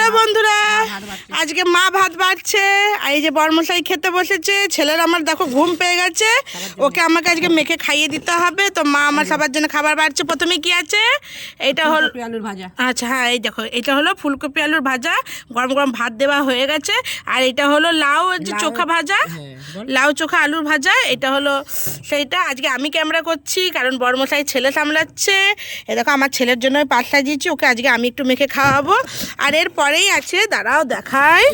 Hello বন্ধুরা, আজকে মা ভাত বাড়ছে আর এই যে বড়মশাই খেতে বসেছে। ছেলের আমার দেখো ঘুম পেয়ে গেছে, ওকে আমাকে আজকে মেখে খাইয়ে দিতে হবে। তো মা আমার সবার জন্য খাবার বাড়ছে। প্রথমে কি আছে, এটা হলো আলুর ভাজা। আচ্ছা হ্যাঁ, এই দেখো এটা হলো ফুলকপি আলুর ভাজা, গরম গরম ভাত দেওয়া হয়ে গেছে। আর এটা হলো লাউ যে চোখা ভাজা, লাউ চোখা আলুর ভাজা। এটা হলো সেইটা। আজকে আমি ক্যামেরা করছি কারণ বড়মশাই ছেলে সামলাচ্ছে। এ দেখো আমার ছেলের জন্য পাত সাজিয়েছি, ওকে আজকে আমি একটু মেখে খাওয়াবো। আর এর পরেই আছে, দাঁড়াও দেখায়,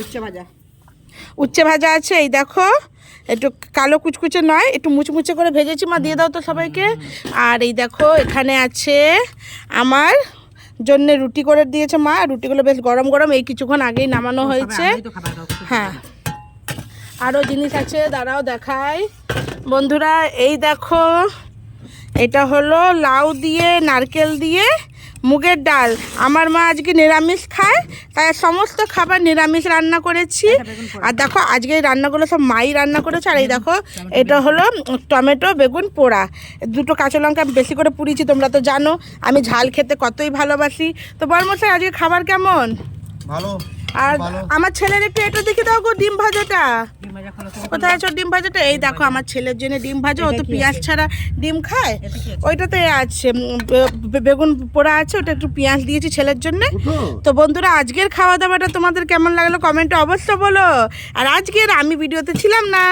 উচ্ছে ভাজা আছে। এই দেখো একটু কালো কুচকুচে নয়, একটু মুচমুচে করে ভেজেছি। মা দিয়ে দাও তো সবাইকে। আর এই দেখো এখানে আছে আমার জন্য রুটি করে দিয়েছে মা। রুটিগুলো বেশ গরম গরম, এই কিছুক্ষণ আগেই নামানো হয়েছে। হ্যাঁ, আরও জিনিস আছে, দাঁড়াও দেখাই বন্ধুরা। এই দেখো এটা হলো লাউ দিয়ে নারকেল দিয়ে মুগের ডাল। আমার মা আজকে নিরামিষ খায়, তাই সমস্ত খাবার নিরামিষ রান্না করেছি। আর দেখো আজকে এই রান্নাগুলো সব মাই রান্না করেছে। আর এই দেখো এটা হলো টমেটো বেগুন পোড়া, দুটো কাঁচা লঙ্কা বেশি করে পুড়িয়েছি। তোমরা তো জানো আমি ঝাল খেতে কতই ভালোবাসি। তো বড়মশাই আজকে খাবার কেমন? ভালো। আর আমার ছেলের একটু এটা দেখে দাও গো, ডিম ভাজাটা কোথায় আছে? ডিম ভাজাটা এই দেখো, আমার ছেলের জন্য ডিম ভাজা। ও তো পেঁয়াজ ছাড়া ডিম খায়। ওইটাতে আছে বেগুন পোড়া আছে, ওটা একটু পেঁয়াজ দিয়েছি ছেলের জন্য। তো বন্ধুরা আজকের খাওয়া দাওয়াটা তোমাদের কেমন লাগলো কমেন্টে অবশ্য বলো। আর আজকের আমি ভিডিওতে ছিলাম না।